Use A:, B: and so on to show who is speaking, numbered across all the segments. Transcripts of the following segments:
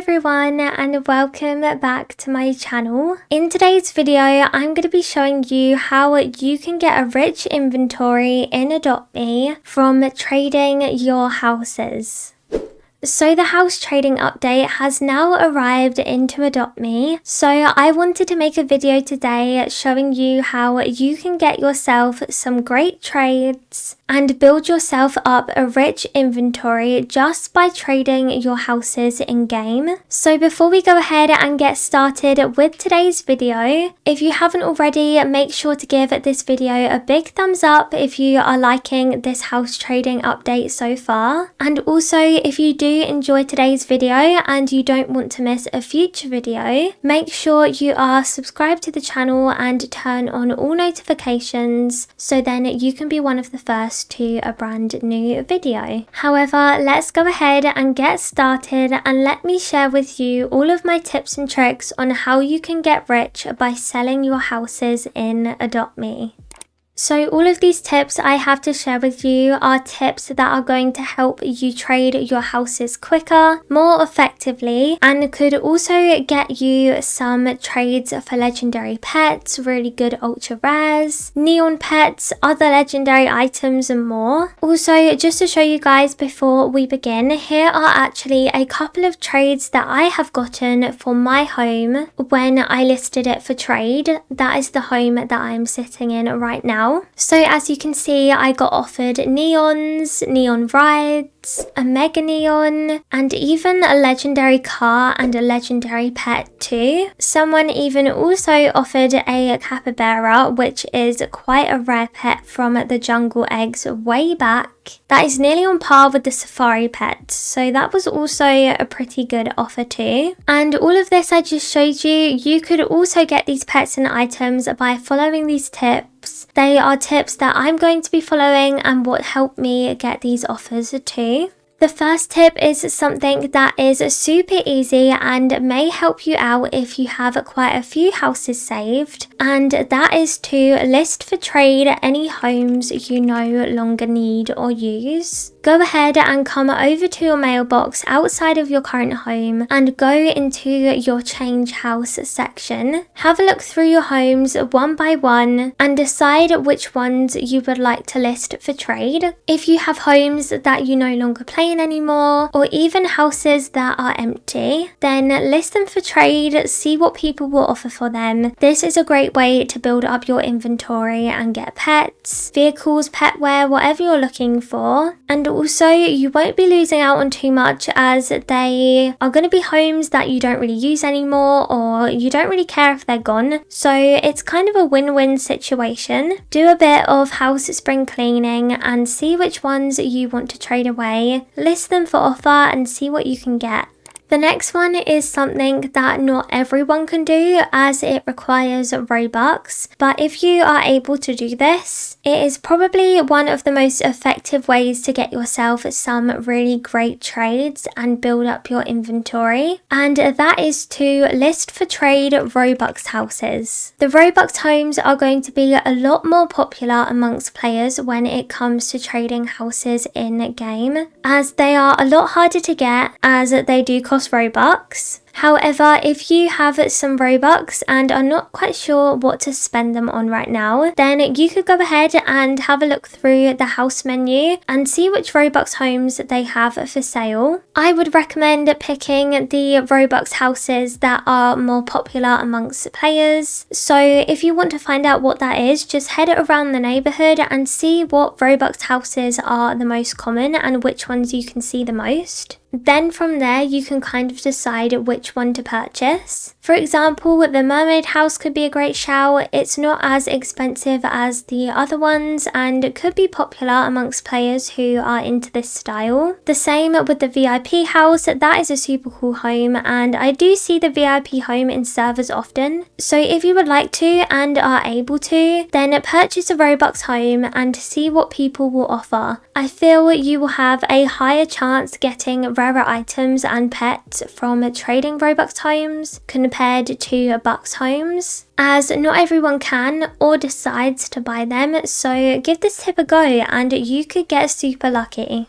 A: everyone and welcome back to my channel. In today's video, I'm going to be showing you how you can get a rich inventory in adoptme from trading your houses. So the house trading update has now arrived into adoptme, so I wanted to make a video today showing you how you can get yourself some great trades and build yourself up a rich inventory just by trading your houses in game. So before we go ahead and get started with today's video, if you haven't already, make sure to give this video a big thumbs up if you are liking this house trading update so far. And also, if you do enjoy today's video and you don't want to miss a future video, make sure you are subscribed to the channel and turn on all notifications so then you can be one of the first to a brand new video. However, let's go ahead and get started and let me share with you all of my tips and tricks on how you can get rich by selling your houses in adoptme. So all of these tips I have to share with you are tips that are going to help you trade your houses quicker, more effectively, and could also get you some trades for legendary pets, really good ultra rares, neon pets, other legendary items and more. Also, just to show you guys before we begin, here are actually a couple of trades that I have gotten for my home when I listed it for trade. That is the home that I'm sitting in right now. So as you can see, I got offered neons, neon rides, a mega neon, and even a legendary car and a legendary pet too. Someone even also offered a capybara, which is quite a rare pet from the jungle eggs way back. That is nearly on par with the safari pet, so that was also a pretty good offer too. And all of this I just showed you, you could also get these pets and items by following these tips. They are tips that I'm going to be following and what helped me get these offers too. The first tip is something that is super easy and may help you out if you have quite a few houses saved, and that is to list for trade any homes you no longer need or use. Go ahead and come over to your mailbox outside of your current home and go into your change house section. Have a look through your homes one by one and decide which ones you would like to list for trade. If you have homes that you no longer play in anymore, or even houses that are empty, then list them for trade, see what people will offer for them. This is a great way to build up your inventory and get pets, vehicles, petware, whatever you're looking for. And also, you won't be losing out on too much as they are going to be homes that you don't really use anymore, or you don't really care if they're gone. So it's kind of a win-win situation. Do a bit of house spring cleaning and see which ones you want to trade away. List them for offer and see what you can get. The next one is something that not everyone can do as it requires Robux, but if you are able to do this, it is probably one of the most effective ways to get yourself some really great trades and build up your inventory, and that is to list for trade Robux houses. The Robux homes are going to be a lot more popular amongst players when it comes to trading houses in game, as they are a lot harder to get as they do cost Robux. However, if you have some Robux and are not quite sure what to spend them on right now, then you could go ahead and have a look through the house menu and see which Robux homes they have for sale. I would recommend picking the Robux houses that are more popular amongst players. So if you want to find out what that is, just head around the neighborhood and see what Robux houses are the most common and which ones you can see the most. Then from there you can kind of decide which one to purchase. For example, the mermaid house could be a great shout. It's not as expensive as the other ones and could be popular amongst players who are into this style. The same with the VIP house, that is a super cool home and I do see the VIP home in servers often. So if you would like to and are able to, then purchase a Robux home and see what people will offer. I feel you will have a higher chance getting rarer items and pets from trading Robux homes compared to Bucks homes, as not everyone can or decides to buy them, so give this tip a go and you could get super lucky.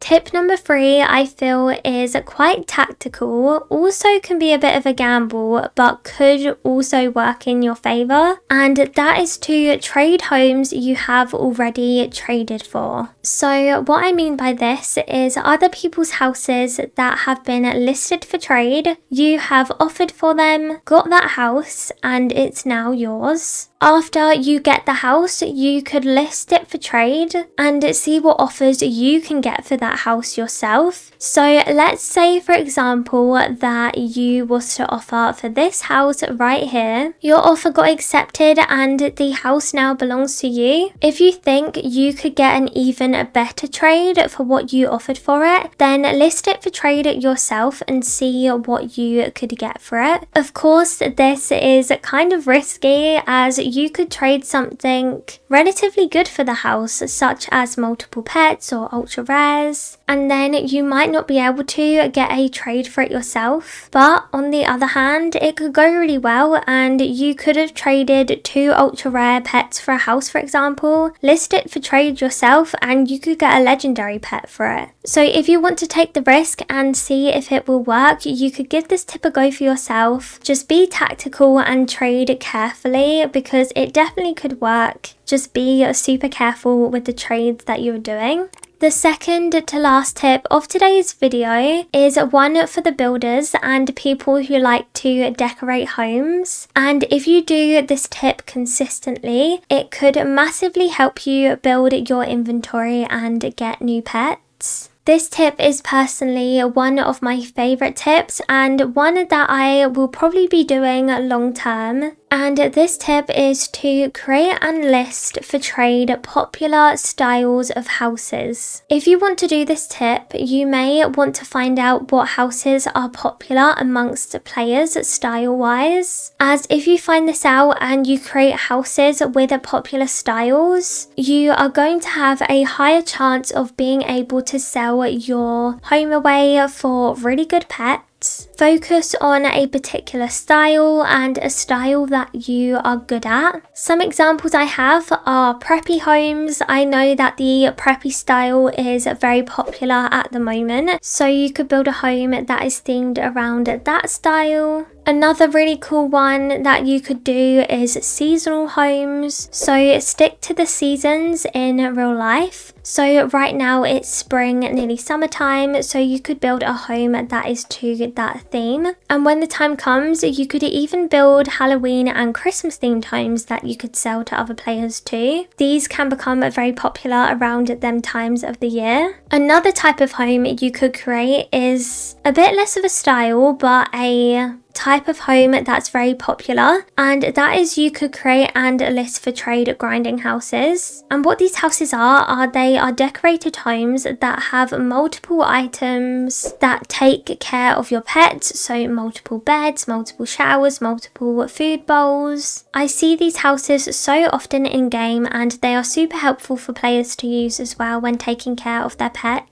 A: Tip number 3 I feel is quite tactical, also can be a bit of a gamble, but could also work in your favour, and that is to trade homes you have already traded for. So what I mean by this is other people's houses that have been listed for trade, you have offered for them, got that house, and it's now yours. After you get the house, you could list it for trade and see what offers you can get for that house yourself. So let's say, for example, that you was to offer for this house right here. Your offer got accepted and the house now belongs to you. If you think you could get an even better trade for what you offered for it, then list it for trade yourself and see what you could get for it. Of course, this is kind of risky as you could trade something relatively good for the house, such as multiple pets or ultra rares, and then you might not be able to get a trade for it yourself. But on the other hand, it could go really well and you could have traded 2 ultra rare pets for a house, for example, list it for trade yourself, and you could get a legendary pet for it. So if you want to take the risk and see if it will work, you could give this tip a go for yourself. Just be tactical and trade carefully because it definitely could work. Just be super careful with the trades that you're doing. The second to last tip of today's video is one for the builders and people who like to decorate homes. And if you do this tip consistently, it could massively help you build your inventory and get new pets. This tip is personally one of my favourite tips and one that I will probably be doing long term. And this tip is to create and list for trade popular styles of houses. If you want to do this tip, you may want to find out what houses are popular amongst players style-wise. As if you find this out and you create houses with popular styles, you are going to have a higher chance of being able to sell your home away for really good pets. Focus on a particular style and a style that you are good at. Some examples I have are preppy homes. I know that the preppy style is very popular at the moment, so you could build a home that is themed around that style. Another really cool one that you could do is seasonal homes. So stick to the seasons in real life. So right now it's spring, nearly summertime, so you could build a home that is to that theme. And when the time comes, you could even build Halloween and Christmas themed homes that you could sell to other players too. These can become very popular around them times of the year. Another type of home you could create is a bit less of a style, but a type of home that's very popular, and that is you could create and list for trade grinding houses. And what these houses are they are decorated homes that have multiple items that take care of your pets, so multiple beds, multiple showers, multiple food bowls. I see these houses so often in game and they are super helpful for players to use as well when taking care of their pets.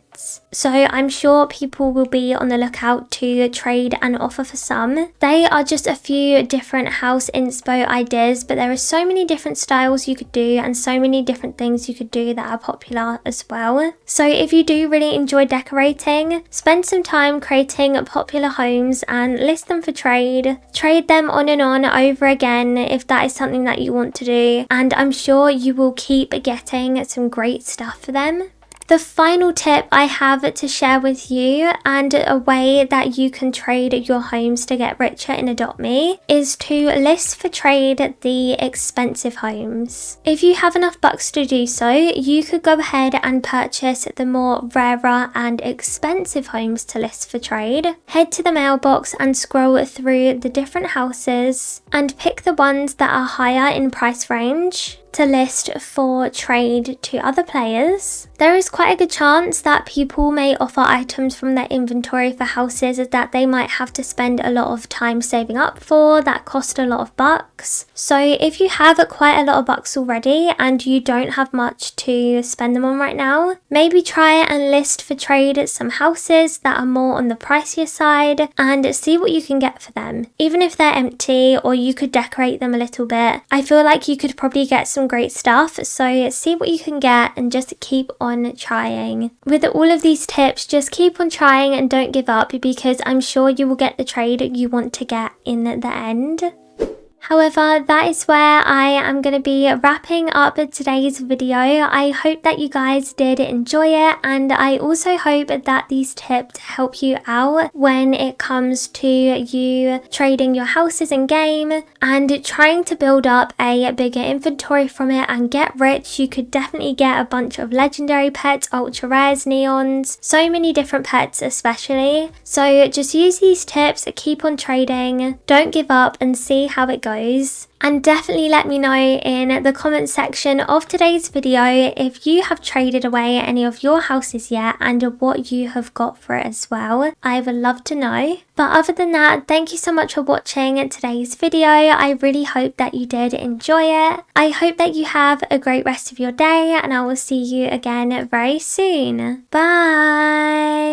A: So I'm sure people will be on the lookout to trade and offer for some. They are just a few different house inspo ideas, but there are so many different styles you could do and so many different things you could do that are popular as well. So if you do really enjoy decorating, spend some time creating popular homes and list them for trade. Trade them on and on over again if that is something that you want to do, and I'm sure you will keep getting some great stuff for them. The final tip I have to share with you, and a way that you can trade your homes to get richer in adoptme, is to list for trade the expensive homes. If you have enough bucks to do so, you could go ahead and purchase the more rarer and expensive homes to list for trade. Head to the mailbox and scroll through the different houses and pick the ones that are higher in price range to list for trade to other players. There is quite a good chance that people may offer items from their inventory for houses that they might have to spend a lot of time saving up for, that cost a lot of bucks. So if you have quite a lot of bucks already and you don't have much to spend them on right now, maybe try and list for trade some houses that are more on the pricier side and see what you can get for them. Even if they're empty or you could decorate them a little bit, I feel like you could probably get some some great stuff, so see what you can get and just keep on trying. With all of these tips, just keep on trying and don't give up, because I'm sure you will get the trade you want to get in the end. However, that is where I am going to be wrapping up today's video. I hope that you guys did enjoy it, and I also hope that these tips help you out when it comes to you trading your houses in game and trying to build up a bigger inventory from it and get rich. You could definitely get a bunch of legendary pets, ultra rares, neons, so many different pets especially. So just use these tips, keep on trading, don't give up, and see how it goes. And definitely let me know in the comment section of today's video if you have traded away any of your houses yet and what you have got for it as well. I would love to know. But other than that, thank you so much for watching today's video. I really hope that you did enjoy it. I hope that you have a great rest of your day, and I will see you again very soon. Bye!